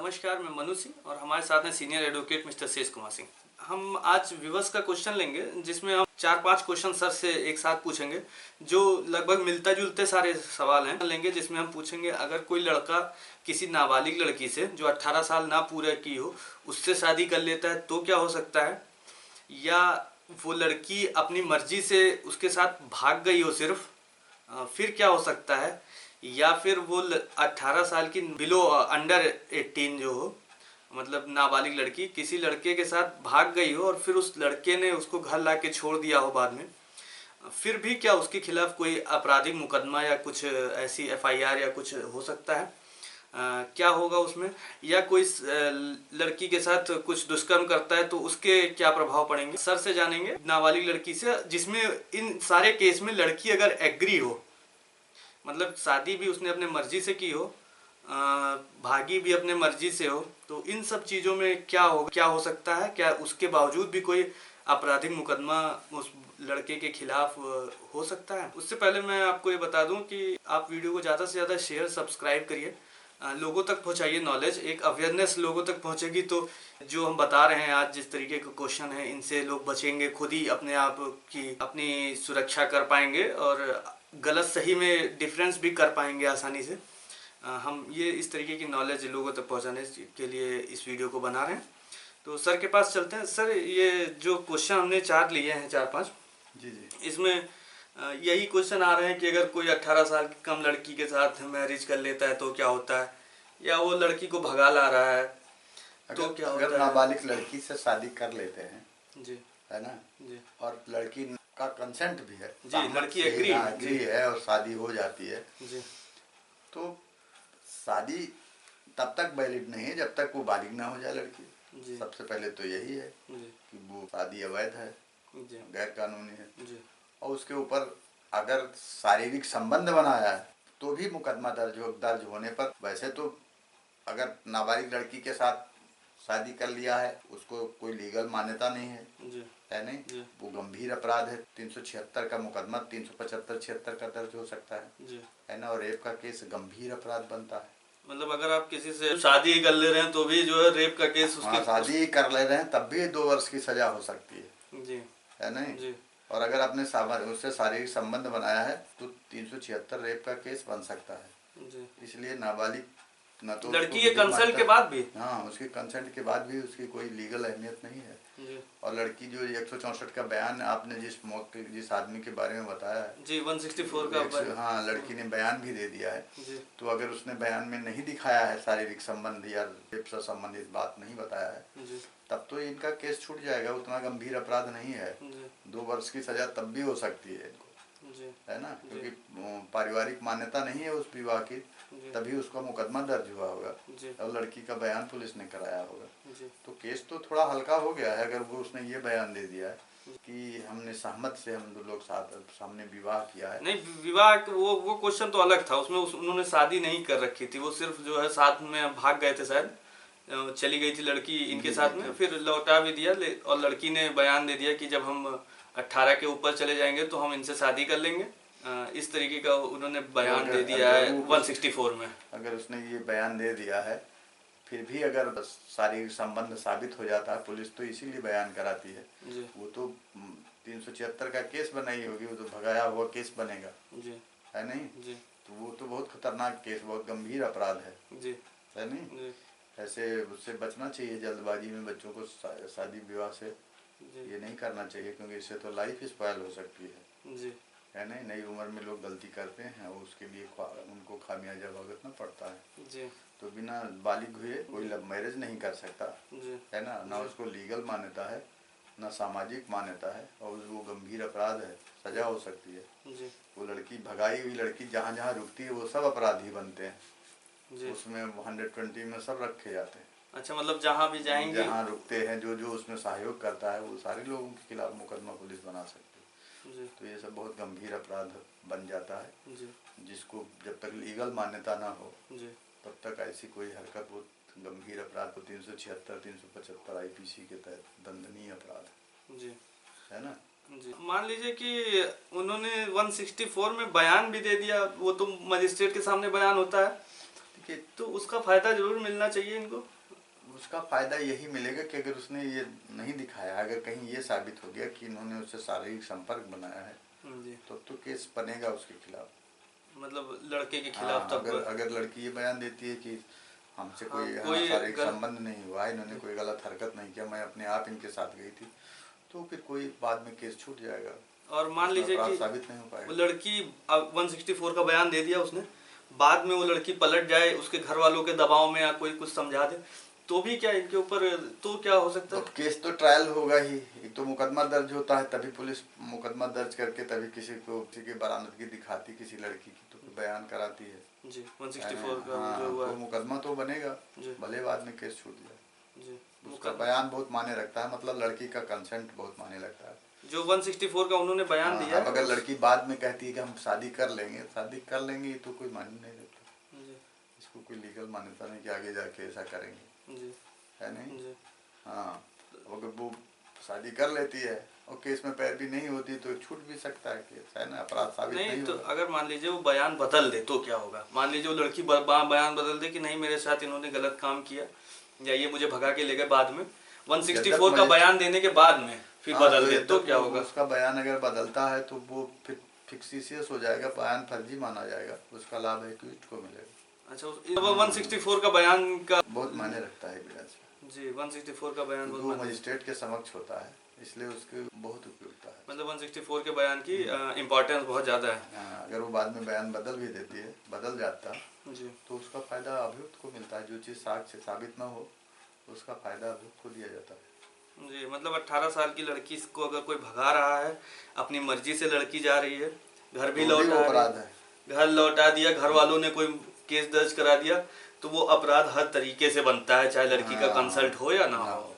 नमस्कार, मैं मनु सिंह और हमारे साथ हैं सीनियर एडवोकेट मिस्टर शेष कुमार सिंह। हम आज विवश का क्वेश्चन लेंगे जिसमें हम 4-5 क्वेश्चन सर से एक साथ पूछेंगे जो लगभग मिलता जुलते सारे सवाल हैं लेंगे, जिसमें हम पूछेंगे अगर कोई लड़का किसी नाबालिग लड़की से जो 18 साल ना पूरा की हो उससे शादी कर लेता है तो क्या हो सकता है, या वो लड़की अपनी मर्जी से उसके साथ भाग गई हो सिर्फ, फिर क्या हो सकता है, या फिर वो 18 साल की बिलो अंडर 18 जो हो, मतलब नाबालिग लड़की किसी लड़के के साथ भाग गई हो और फिर उस लड़के ने उसको घर ला के छोड़ दिया हो बाद में, फिर भी क्या उसके खिलाफ कोई आपराधिक मुकदमा या कुछ ऐसी एफआईआर या कुछ हो सकता है, क्या होगा उसमें, या कोई लड़की के साथ कुछ दुष्कर्म करता है तो उसके क्या प्रभाव पड़ेंगे, सर से जानेंगे नाबालिग लड़की से, जिसमें इन सारे केस में लड़की अगर एग्री हो, मतलब शादी भी उसने अपने मर्जी से की हो, भागी भी अपने मर्जी से हो, तो इन सब चीज़ों में क्या हो सकता है, क्या उसके बावजूद भी कोई आपराधिक मुकदमा उस लड़के के खिलाफ हो सकता है। उससे पहले मैं आपको ये बता दूं कि आप वीडियो को ज़्यादा से ज़्यादा शेयर सब्सक्राइब करिए, लोगों तक पहुंचाइए नॉलेज, एक अवेयरनेस लोगों तक पहुंचेगी तो जो हम बता रहे हैं आज जिस तरीके के क्वेश्चन है इनसे लोग बचेंगे, खुद ही अपने आप की अपनी सुरक्षा कर पाएंगे और गलत सही में डिफरेंस भी कर पाएंगे आसानी से। हम ये इस तरीके की नॉलेज लोगों तक पहुंचाने के लिए इस वीडियो को बना रहे हैं। तो सर के पास चलते हैं। सर, ये जो क्वेश्चन हमने 4 लिए हैं, 4-5 जी जी, इसमें यही क्वेश्चन आ रहे हैं कि अगर कोई 18 साल की कम लड़की के साथ मैरिज कर लेता है तो क्या होता है, या वो लड़की को भगा ला रहा है तो क्या होता है। अगर नाबालिग लड़की से शादी कर लेते हैं जी, है ना जी और लड़की का कंसेंट भी है, जी, लड़की एग्री है और शादी हो जाती है जी, तो शादी तब तक वैलिड नहीं है जब तक वो बालिग ना हो जाए लड़की। जी, सबसे पहले तो यही है जी, कि वो शादी अवैध है, जी, गैर कानूनी है, जी, और उसके ऊपर अगर शारीरिक संबंध बनाया है तो भी मुकदमा दर्ज होने पर, वैसे तो अगर नाबालिग लड़की के साथ शादी कर लिया है उसको कोई लीगल मान्यता नहीं है, जी, है नहीं जी, वो गंभीर अपराध है। 376 का मुकदमा 375-76 का दर्ज हो सकता जी। है ना, और रेप का केस गंभीर अपराध बनता है। मतलब अगर आप किसी से शादी कर ले रहे हैं तो भी जो है रेप का केस हाँ, शादी कर ले रहे हैं तब भी 2 वर्ष की सजा हो सकती जी, है नहीं जी, और अगर आपने उससे शारीरिक संबंध बनाया है तो 376 रेप का केस बन सकता है। जी। इसलिए नाबालिग न तो लड़की के कंसल्ट के बाद भी, हाँ, उसके कंसेंट के बाद भी उसकी कोई लीगल अहमियत नहीं है। जी, और लड़की जो 164 का बयान आपने जिस आदमी के बारे में बताया है जी, 164 का हाँ, लड़की ने बयान भी दे दिया है। जी, तो अगर उसने बयान में नहीं दिखाया है शारीरिक संबंध या रेप से संबंधित बात नहीं बताया है जी, तब तो इनका केस छूट जाएगा, उतना गंभीर अपराध नहीं है। जी, 2 वर्ष की सजा तब भी हो सकती है इनको, जी, है ना, क्योंकि पारिवारिक मान्यता नहीं है उस विवाह की, तभी उसका मुकदमा दर्ज हुआ होगा जी, और लड़की का बयान पुलिस ने कराया होगा। जी, तो केस तो थोड़ा हल्का हो गया है अगर वो उसने ये बयान दे दिया है कि हमने सहमत से हम 2 लोग सामने विवाह किया है। नहीं, विवाह वो क्वेश्चन तो अलग था, उसमें उन्होंने शादी नहीं कर रखी थी, वो सिर्फ जो है साथ में भाग गए थे शायद, चली गई थी लड़की इनके साथ में, फिर लौटा भी दिया और लड़की ने बयान दे दिया कि जब हम 18 के ऊपर चले जाएंगे तो हम इनसे शादी कर लेंगे, इस तरीके का उन्होंने बयान दे दिया है 164 में। अगर उसने ये बयान दे दिया है फिर भी अगर शारीरिक संबंध साबित हो जाता है, पुलिस तो इसीलिए बयान कराती है, वो तो 376 का केस बनाई होगी, वो तो भगाया हुआ केस बनेगा, जी, है नहीं जी, तो वो तो बहुत खतरनाक केस, बहुत गंभीर अपराध है, जी, है नहीं जी, ऐसे उससे बचना चाहिए। जल्दबाजी में बच्चों को शादी विवाह से जी, ये नहीं करना चाहिए क्योंकि इससे तो लाइफ स्पॉइल हो सकती जी, है नहीं। नई उम्र में लोग गलती करते हैं और उसके लिए उनको खामियाजा भुगतना पड़ता है। जी, तो बिना बालिग हुए कोई लव मैरिज नहीं कर सकता, जी, है ना उसको लीगल मान्यता है ना सामाजिक मान्यता है, और वो गंभीर अपराध है, सजा हो सकती है। जी, वो लड़की, भगाई हुई लड़की जहाँ जहाँ रुकती है वो सब अपराधी बनते हैं, जी। उसमें 120 में सब रखे जाते हैं। अच्छा, मतलब जहाँ भी जाएंगे, जहाँ रुकते हैं, जो जो उसमें सहयोग करता है वो सारे लोगों के खिलाफ मुकदमा पुलिस बना सकती है। जी, तो ये सब बहुत गंभीर अपराध बन जाता है, जी, जिसको जब तक लीगल मान्यता ना हो जी, तब तक ऐसी कोई हरकत वो गंभीर अपराध को 376-375 आईपीसी के तहत दंडनीय अपराध जी, है ना। जी। मान लीजिए कि उन्होंने 164 में बयान भी दे दिया, वो तो मजिस्ट्रेट के सामने बयान होता है, देखिए, तो उसका फायदा जरूर मिलना चाहिए इनको। उसका फायदा यही मिलेगा कि अगर उसने ये नहीं दिखाया, अगर कहीं ये साबित हो गया कि इन्होंने उससे शारीरिक संपर्क बनाया है जी, तो केस बनेगा उसके खिलाफ। मतलब लड़के के हाँ, खिलाफ तब अगर लड़की ये बयान देती है कि हमसे हाँ, कोई कोई शारीरिक संबंध नहीं हुआ, इन्होंने कोई गलत हरकत नहीं किया, मैं अपने आप इनके साथ गई थी, तो फिर कोई बाद में केस छूट जाएगा, और मान उसमें लीजिए अपराध कि साबित नहीं हो वो पाएगा। लड़की अब 164 का बयान दे दिया उसने, बाद में वो लड़की पलट जाए, उसके घर वालों के दबाव में या कोई कुछ समझा दे, तो भी क्या इनके ऊपर तो क्या हो सकता तो है? केस तो ट्रायल होगा ही, एक तो मुकदमा दर्ज होता है, तभी पुलिस मुकदमा दर्ज करके तभी किसी की बरामदगी दिखाती किसी लड़की की, तो बयान कराती है जी, 164 का हाँ, जो हुआ तो मुकदमा तो बनेगा, जी, भले बाद में केस छूट जाए। जी, उसका बयान बहुत मायने रखता है, मतलब लड़की का कंसेंट बहुत मायने लगता है। जो 164 का उन्होंने बयान हाँ, दिया अब है अगर लड़की बाद में कहती है कि हम शादी कर लेंगे तो कोई मान्य नहीं देता, जी, इसको कोई लीगल मान्यता नहीं कि आगे जाके ऐसा करेंगे, जी, है नहीं। जी, हाँ, अगर वो शादी कर लेती है और केस में पैरवी नहीं होती तो छूट भी सकता है केस, है ना, अपराध साबित नहीं नहीं तो होगा। अगर मान लीजिए वो बयान बदल दे तो क्या होगा? मान लीजिए वो लड़की बयान बदल दे कि नहीं मेरे साथ इन्होंने गलत काम किया या ये मुझे भगा के ले गए, बाद में 164 का बयान देने के बाद में फिर हाँ, बदल दे तो क्या वो होगा? उसका बयान अगर बदलता है तो वो फिर फिक्सिशियस हो जाएगा, बयान फर्जी माना जाएगा, उसका लाभ एक्यूज्ड को मिलेगा। अच्छा, 164 का बयान का बहुत मायने रखता है एविडेंस में, जी, 164 का बयान क्योंकि वो मजिस्ट्रेट के समक्ष होता है, इसलिए उसकी बहुत उपयोगिता है। मतलब 164 के बयान की इम्पोर्टेंस बहुत ज़्यादा है। हाँ, अगर वो बाद में बयान बदल भी देती है, बदल जाता जी, तो उसका फायदा अभियुक्त को मिलता है, जो चीज़ साक्ष्य से साबित न हो उसका फायदा अभियुक्त को दिया जाता है। जी, मतलब 18 साल की लड़की को अगर कोई भगा रहा है, अपनी मर्जी से लड़की जा रही है, घर भी तो वो लौटा अपराध है। घर लौटा दिया, घर वालों ने कोई केस दर्ज करा दिया, तो वो अपराध हर तरीके से बनता है, चाहे लड़की का कंसल्ट हो या ना हो।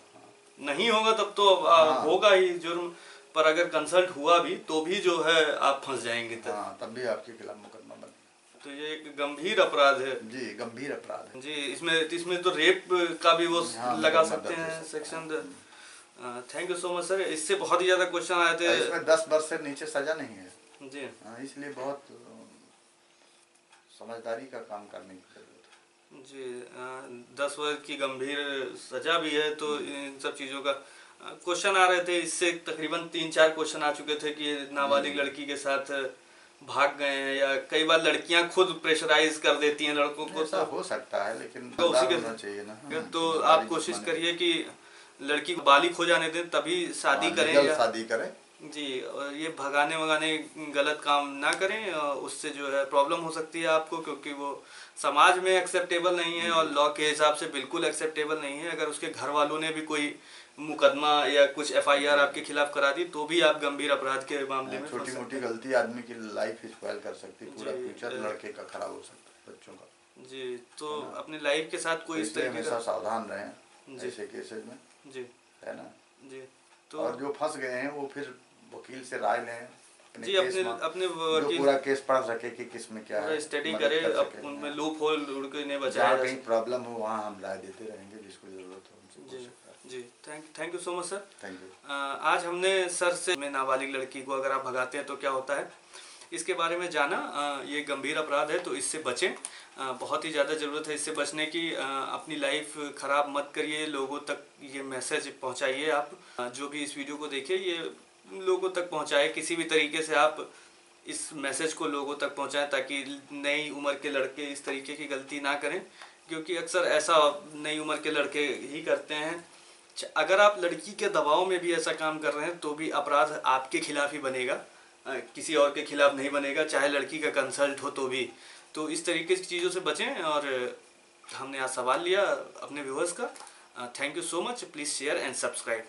नहीं होगा तब तो होगा ही जुर्म, पर अगर कंसल्ट हुआ भी तो भी जो है आप फंस जाएंगे तब। हाँ, तब भी आपके खिलाफ मुकदमा बनेगा। तो ये एक गंभीर अपराध है जी, गंभीर अपराध है जी। इसमें तो रेप का भी वो हाँ, लगा मुकदमा सकते दर्ज हो हैं सकता है। Section. Thank you so much sir, इससे बहुत ही ज़्यादा क्वेश्चन आए थे। इसमें 10 वर्ष से नीचे सजा नहीं है जी, इसलिए बहुत समझदारी का काम करने की जरूरत है जी। 10 वर्ष की गंभीर सजा भी है, तो इन सब चीज़ों का क्वेश्चन आ रहे थे। इससे तकरीबन 3-4 क्वेश्चन आ चुके थे कि नाबालिग लड़की के साथ भाग गए हैं, या कई बार लड़कियां खुद प्रेशराइज कर देती हैं लड़कों को, ऐसा हो सकता है, लेकिन तो उसी समझदार के होना चाहिए ना। तो समझदारी आप कोशिश माने करिए कि लड़की को बालिग हो जाने दें तभी शादी करें, लीगल या शादी करें। जी, और ये भगाने वगाने गलत काम ना करें, उससे जो है प्रॉब्लम हो सकती है आपको, क्योंकि वो समाज में एक्सेप्टेबल नहीं है और लॉ के हिसाब से बिल्कुल एक्सेप्टेबल नहीं है। अगर उसके घर वालों ने भी कोई मुकदमा या कुछ FIR आपके खिलाफ करा दी तो भी आप गंभीर अपराध के मामले में छोटी मोटी गलती आदमी की लाइफ स्पॉइल कर सकती है, पूरा फ्यूचर लड़के का खराब हो सकता है, बच्चों का। जी, तो अपनी लाइफ के साथ कोई इस तरीके हमेशा सावधान रहें ऐसे केसेज में, जी, है ना। जी, तो और जो फंस गए हैं वो फिर वकील से राय लें, जी, अपने जो पूरा केस पढ़ सके कि किस में क्या है, स्टडी करे, अब उनमें लूप होल ढूंढ के नहीं बचाया जहाँ जा कहीं प्रॉब्लम हो वहाँ हम राय देते रहेंगे, जिसको जरूरत हो उनसे पूछ सकता है। जी, thank you so much sir. Thank you. आज हमने सर से नाबालिग लड़की को अगर आप भगाते हैं तो क्या होता है इसके बारे में जाना। ये गंभीर अपराध है तो इससे बचें, बहुत ही ज़्यादा ज़रूरत है इससे बचने की। अपनी लाइफ ख़राब मत करिए, लोगों तक ये मैसेज पहुंचाइए। आप जो भी इस वीडियो को देखें ये लोगों तक पहुंचाए, किसी भी तरीके से आप इस मैसेज को लोगों तक पहुंचाएं ताकि नई उम्र के लड़के इस तरीके की गलती ना करें, क्योंकि अक्सर ऐसा नई उम्र के लड़के ही करते हैं। अगर आप लड़की के दबाव में भी ऐसा काम कर रहे हैं तो भी अपराध आपके खिलाफ ही बनेगा, किसी और के खिलाफ नहीं बनेगा, चाहे लड़की का कंसल्ट हो तो भी। तो इस तरीके की चीज़ों से बचें। और हमने आज सवाल लिया अपने व्यूअर्स का। Thank you so much, please share and subscribe.